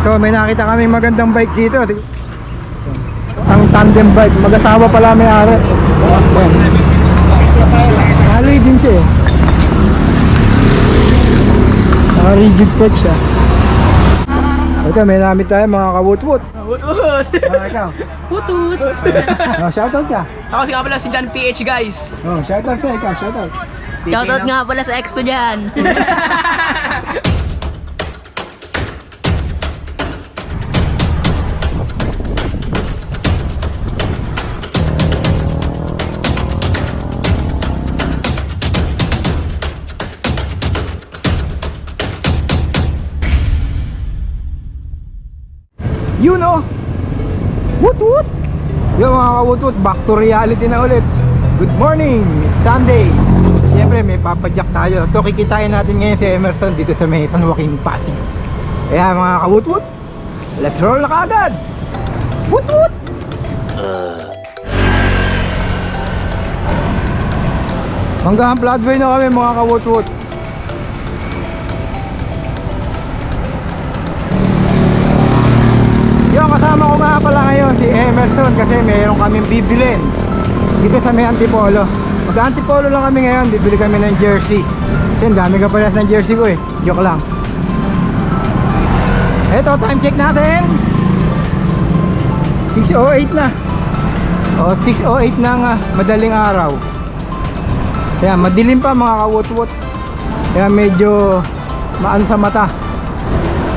So may nakita kaming magandang bike dito. Ang tandem bike, mag-asawa pala may-ari. Haloy din siya eh. Naka-rigid fork siya. Ito, may namit tayo mga kawut-wut. Wut-wut! Ikaw? Wut-wut! Shoutout ka. Ako si nga pala si John PH, guys. Shoutout sa'yo, ikaw, shoutout. Shoutout nga pala sa ex ko dyan. You know, woot-woot. Yung mga kawut-wut, back to reality na ulit. Good morning, it's Sunday. Siyempre may papadyak tayo. Ito kikitain natin ngayon si Emerson dito sa may San Joaquin, Pasig. Kaya mga kawut-wut, let's roll na kaagad. Woot-woot. Hanggang floodway na kami mga kawut-wut. Yung kasama ko nga pala ngayon si Emerson kasi mayroon kaming bibilin dito sa may Antipolo. Mag-Antipolo lang kami ngayon, bibili kami ng jersey. Kasi dami ka pala ng jersey ko eh. Joke lang. Eto, time check natin 6:08 na. O 6:08 ng madaling araw. Kaya madilim pa mga kawut-wut. Kaya medyo maano sa mata.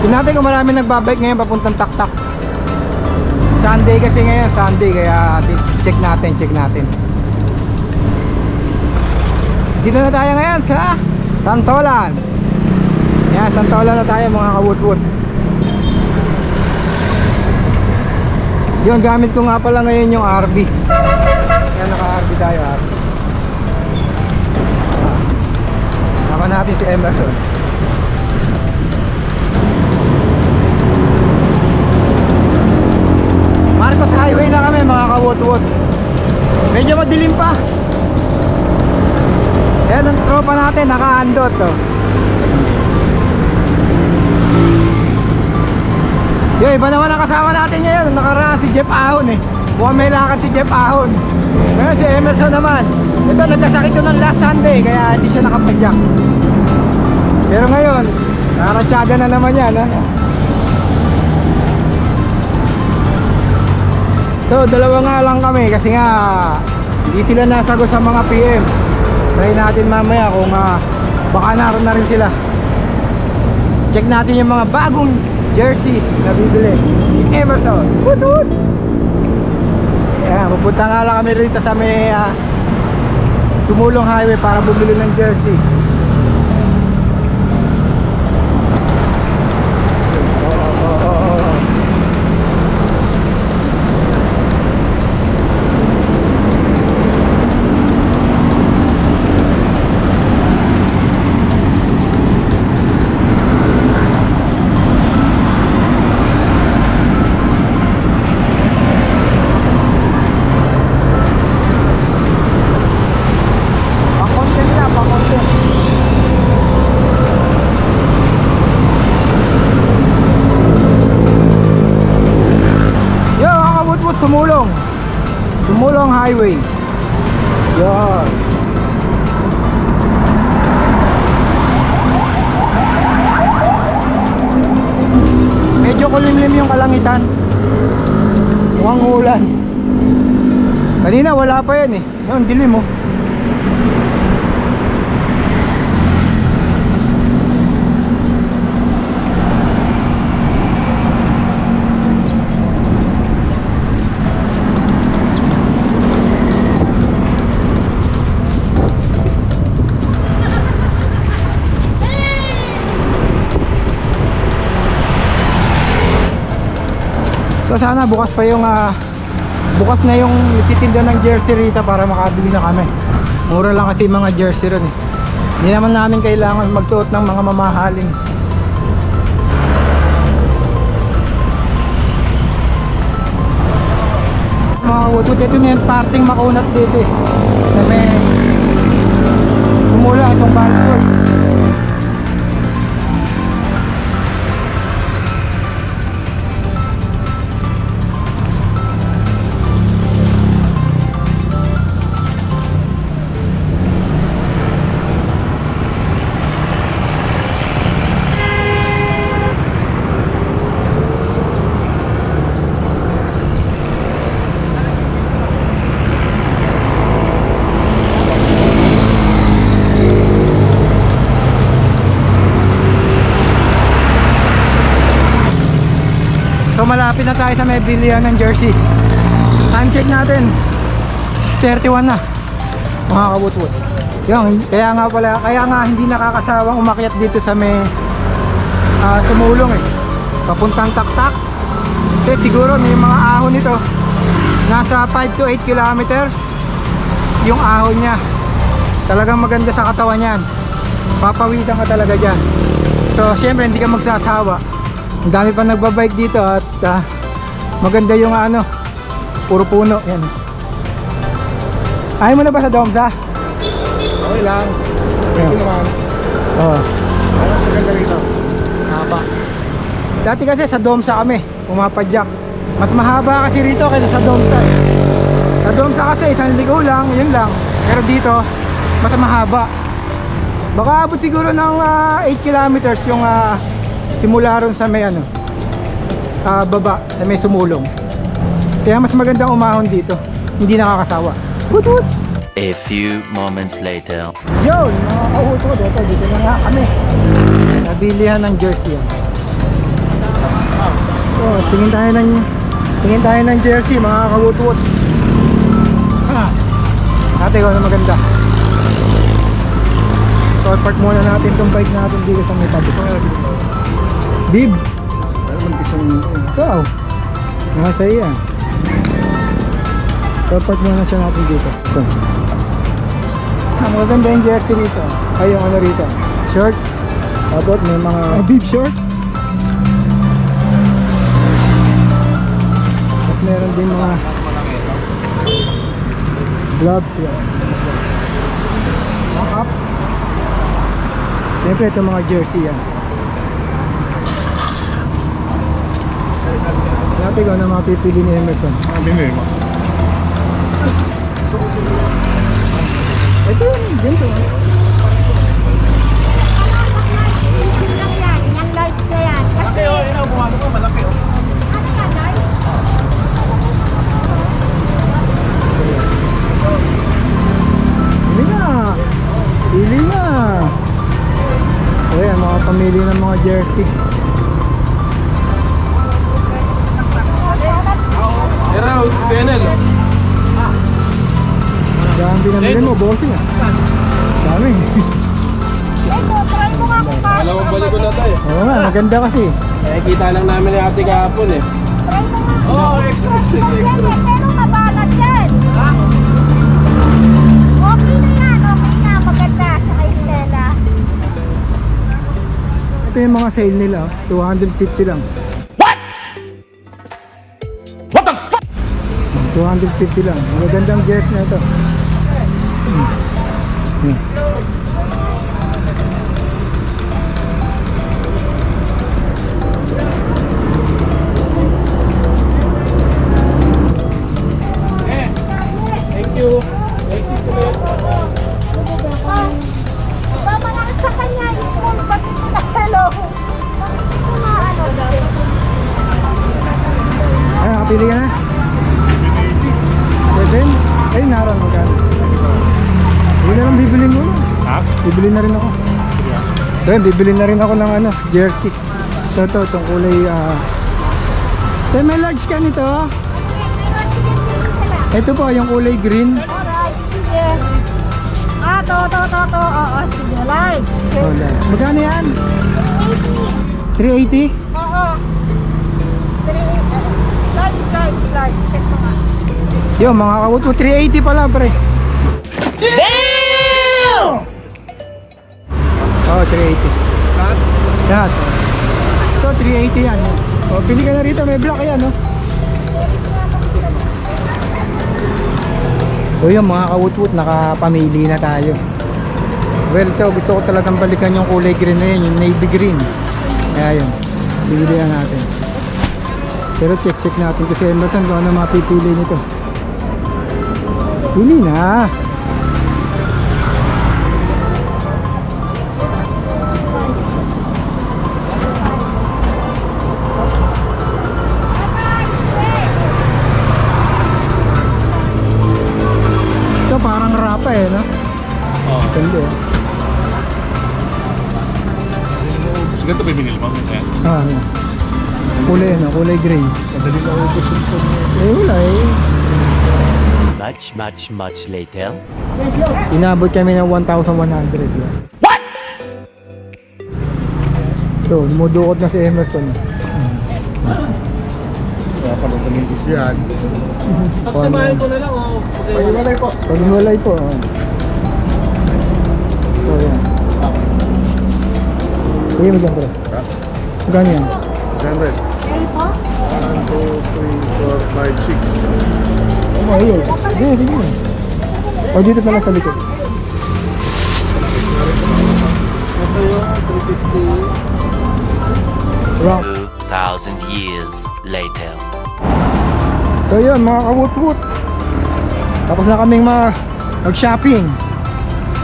Tingnan natin kung marami nagbabike ngayon papuntang Taktak. Sunday kasi ngayon, Sunday, kaya check natin. Dito na tayo ngayon sa Santolan. Yan, Santolan na tayo mga kawut-wut. Yun, gamit ko nga pala ngayon yung RB. Yan, naka-RB tayo, RB. Naka natin si Emerson. Marcos Highway na kami mga kawut-wut. Medyo madilim pa. Yan ang tropa natin, naka-andot to. Yo, iba naman ang kasama natin ngayon. Nakaraan si Jeff Ahon eh. Mukhang may lakad si Jeff Ahon. Ngayon si Emerson naman. Ito, nagkasakit ko ng last Sunday kaya hindi siya nakapadyak. Pero ngayon, nakaratsyada na naman yan ha. So dalawa nga lang kami kasi nga hindi sila nasagot sa mga PM. Try natin mamaya kung baka naroon na rin sila. Check natin yung mga bagong jersey na bibili ni Emerson. Woot-woot. Yeah, pupunta nga lang kami rito sa may Sumulong Highway para bumili ng jersey. Sumulong Highway. Yan. Medyo kulimlim yung kalangitan. Mukhang ulan. Kanina wala pa yan eh. Yung dilim oh. So sana bukas pa yung bukas na yung nagtitinda ng jersey rito para makabili na kami. Mura lang kasi mga jersey ron eh. Hindi naman namin kailangan magsuot ng mga mamahaling. Mga utut, ito na yung parting makunat dito eh. Na may Sumulong itong basketball. So malapit na tayo sa may bilihan ng jersey. Time check natin 6:31 na mga kabutbut. Yung, kaya nga hindi nakakasawang umakyat dito sa may sumulong eh. Papuntang Taktak. Kasi siguro may mga ahon nito. Nasa 5 to 8 kilometers yung ahon niya. Talagang maganda sa katawan yan. Papawisan ka talaga dyan. So syempre hindi ka magsasawa. Ang dami pa nagbabike dito at maganda yung puro puno. Yan. Ayaw mo na ba sa Domsa? Okay lang. Ito naman. Oo. Ano mas maganda rito? Haba. Dati kasi sa Domsa kami pumapadyak. Mas mahaba kasi rito kaysa sa Domsa eh. Sa Domsa kasi isang ligaw lang, yun lang. Pero dito mas mahaba. Baka abot siguro ng 8 kilometers yung simula ron sa may baba, sa may sumulong. Kaya mas magandang umahon dito. Hindi nakakasawa. Woot woot! A few moments later. Yun, mga kauto ko dito na nga kami. Nabilihan ng jersey yan. So, tingin tayo ng jersey mga kauto. Ate ko na maganda. So, park muna natin itong bike natin dito sa may tabi. Bib! Pero mag-isang Wow! Nasa iya. So, park muna siya natin dito. So, ang maganda yung jersey rito. Ay, yung rito. Short. Tapos may mga bib short. At meron din mga gloves yan. Mga up. Siyempre ito mga jersey yan. Dati ko na mapipili ni Emerson. Bingay mo. Ito yun, ganito. Yun lang yan, yung large na yan. Kasi Yun ang bumano ko, malaki oh. ano yan, large? Pili na. Pili na. Ayan, mga pamili ng mga jersey. Pero, PNL oh. Dami binamili mo, bossing ah. Dami. Ito, try mo nga kung kaya. Alam mo balik ko na tayo. Oo nga, maganda kasi. Kita lang namin ni ate kahapon eh. Try mo nga. Oo, extra. Pero mabalat yan. Okay na yan, okay na. Maganda sa kay Stella. Ito yung mga sale nila, 250 lang. 250 lang. Magandang jersey na ito. Thank you. Ba, mga sa kanya, small pati na hello. Ano daw? Ay, nakapili ka na? 7? Ay, naroon magkano. Hindi na lang bibilin mo na. Ha? Bibili na rin ako. Then, bibili na rin ako ng jersey. So, itong kulay, may large ka nito. Ito po, yung kulay green. Alright, sige. To. Oo, sige, large. Oh, large. Magkano yan? 380? 80. Oo. Large. Check mo nga. Yung mga kauto, 380 pala pre. Damn! Oh, 380. Lahat? Lahat. Ito, 380 yan. O, pili ka na rito, may black yan, no? O yun, mga kawutwut, nakapamili na tayo. Well, ito, gusto ko talagang balikan yung kulay green na yun, yung navy green. Kaya yun, bibili na natin. Pero check natin kasi Emerson kung ano mapipili nito. Pili na. Ito parang rapa eh, no? Oo. Ganda eh. Ganito ba yung binil mo? Ayan. Ah, yan. Kulay ano, kulay gray. Madali na ubos yung phone niya. Eh wala eh. Much later. Inabot kami ng 1,100 yan. What? So, lumudukot na si Emerson. Kaya pala tumingis yan. Pagsamahin ko na lang oh. Pag-iwalay po. Pag-iwalay po. Oh. So, yan. Sige mo dyan, bro. Magkano yan? 100. 1, 2, 3, 4, 5, 6. Oh, ayun. Sige, sige. O, dito pala sa likod. Ito yung 350. Rock. 2,000 years later. So, yun, mga kawut-wut. Tapos na kaming mag-shopping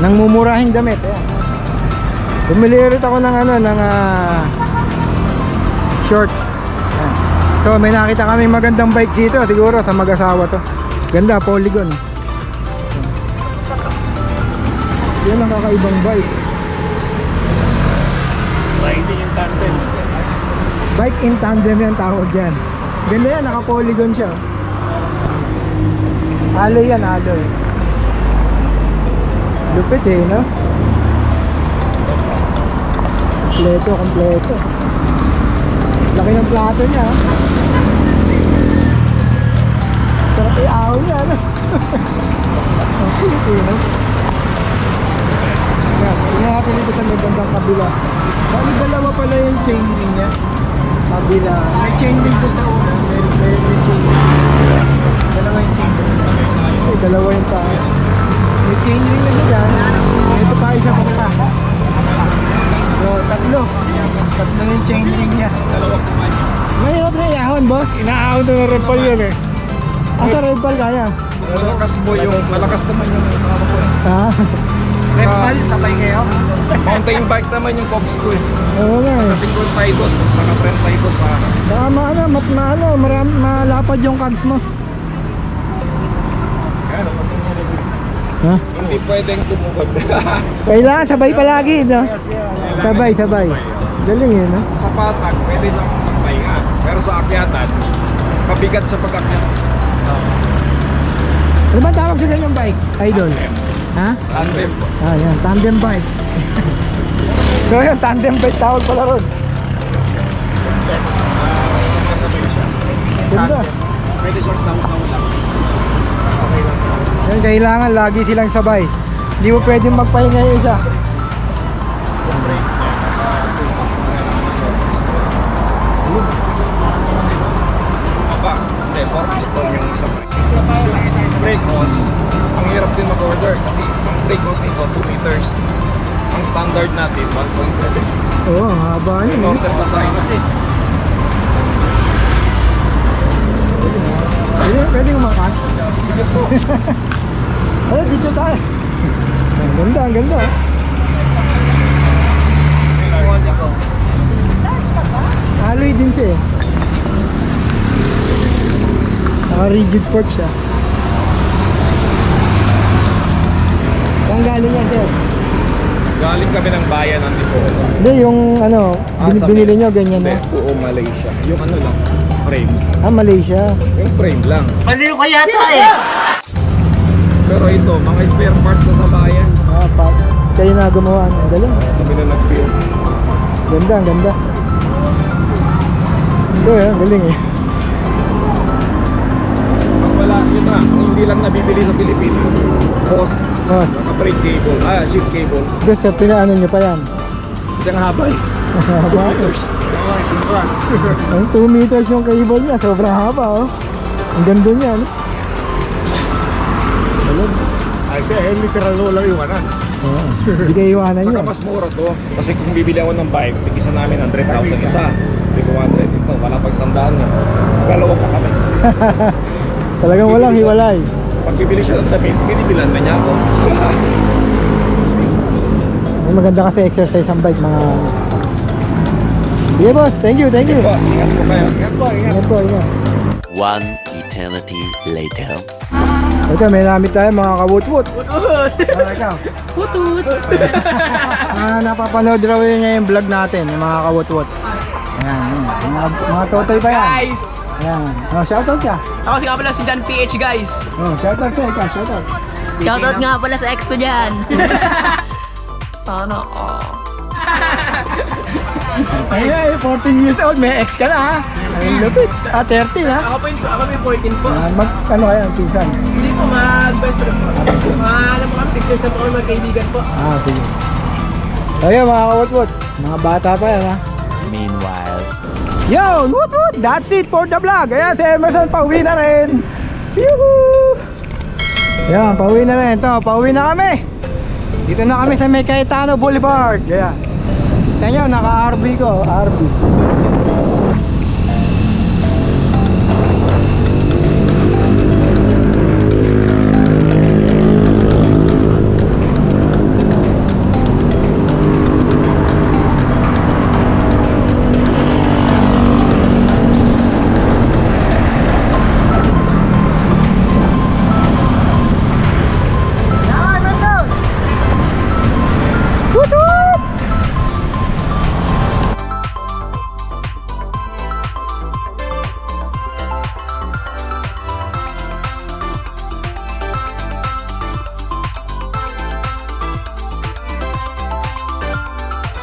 ng mumurahing damit. Ayan. Bumili ulit ako ng shorts. Ayan. So may nakita kaming magandang bike dito, siguro sa mag-asawa to. Ganda, Polygon. Yan ang kakaibang bike. Riding in tandem. Bike in tandem yan tawag yan. Ganda yan, naka-Polygon siya. Alloy yan, alloy. Lupit eh, no? Kompleto, kompleto. Laki ng plato niya. Sarap i-aw niya, no? Ang cute eh, no? Yan, tingnan natin dito sa may bandang kabila. Bali dalawa pala yung chain ring niya. Kabila. May chain ring ko sa una. May chain ring. Dalawa yung chain ring. Ay, dalawa yung tayo. May chain ring na dyan. Ito pa isa pa. So, tatlo. Tatlo yung chain ring niya. Mahirap na iahon, boss. Inaahon na rin pa yun eh. Asa red ball kaya? Malakas mo yung, malakas naman yung ano ko eh. Ah, Red ball, sabay kayo. Mountain bike naman yung Cox ko eh. oo nga eh. Single Tidos, naka-friend Tidos sa akin. Baka malapad yung cards mo. Kaya Ha? hindi pwedeng tumugod. Kailangan sabay palagi, no? Sabay, sabay. Galing yun, no? Sa patag, pwede lang pahinga. Pero sa akyatan, mabigat sa pag-akyat. Ano ba tawag sa ganyang bike? Idol? Ha? Tandem po. Ah, yan. Tandem bike. So, yan. Tandem bike tawag pala ron. Sabay siya. Ganda. Pwede siyang tamu-tamu lang. Okay lang. Yan, kailangan lagi silang sabay. Hindi mo pwedeng magpahinga yung isa. Aba, hindi, 4 piston yung isa brake. Brake hose, ang hirap din mag-order kasi ang brake hose nito 2 meters. Ang standard natin 1.7. Oo, haba yun. eh. Order sa tayo kasi. Pwede umakas. Sige po. Ay, dito tayo. Ang ganda, ang ganda. Kuha niya ko. Alloy din siya eh. Naka-rigid fork siya. Saan galing yan, sir? Galing kami ng bayan ng Antipolo. Hindi, yung ano, Sa binili nyo, ganyan Hindi, na. buo Malaysia. Yung ano lang, frame. Ah, Malaysia. Yung frame lang. Baliw ka yata eh. Pero ito, mga spare parts na sa bayan. Ah, kayo na gumawa. Ang galing. Kami na nag-build. Ganda, ang ganda. Ito eh, ang galing eh. Ang wala, yun na, ang hindi lang nabibili sa Pilipinas. Hose, Oh, naka-brake cable, shift cable. gusto, pinaano nyo pa yan. Diyan haba eh. Haba. Ang 2 meters yung cable niya, sobrang haba oh. Ang ganda niya, no? Ay siya, literal lang iwanan. Oo. Hindi kayo iwanan Saka niya. mas mura to. Kasi kung bibili ako ng bike, tig-isa namin 100,000 isa. Hindi 200 ito, wala pag sandaan niya. Dalawa pa kami. Talagang walang hiwalay. Pag bibili siya ng damit, binibilan na niya ako. May maganda kasi exercise ang bike, mga... Sige boss, thank you, thank you. Po, ingat po kayo. Ingat po, ingat. Ingat po, ingat. One eternity later. Ito, may namit tayo mga kawut-wut. Putut. Ikaw. Putut. Napapanood raw niya yung vlog natin, yung mga kawut-wut. Ayan, mga totoy pa yan. Guys! Ayan. Oh, shoutout ka. Ako nga pala si John PH guys. Oh, shoutout ka, ikaw, shoutout. Shoutout nga pala sa ex ko dyan. Sana Ay, 14 years old, may ex ka na ha. Ay, lupit. 30 na. Ako po yung 14 po. Ano kaya, pinsan? Hindi po mag-best friend po. Alam mo kami, 6 years na po kami magkaibigan po. Sige. Ayun, mga kawat-wot. Mga bata pa yan ha. Meanwhile. Yo, woot! That's it for the vlog. Ayan, si Emerson, pauwi na rin. Yuhuu! Ayan, pauwi na rin. Ito, pauwi na kami. Dito na kami sa May Cayetano Boulevard. Ayan. Tingnan nyo, naka-RV ko. RV.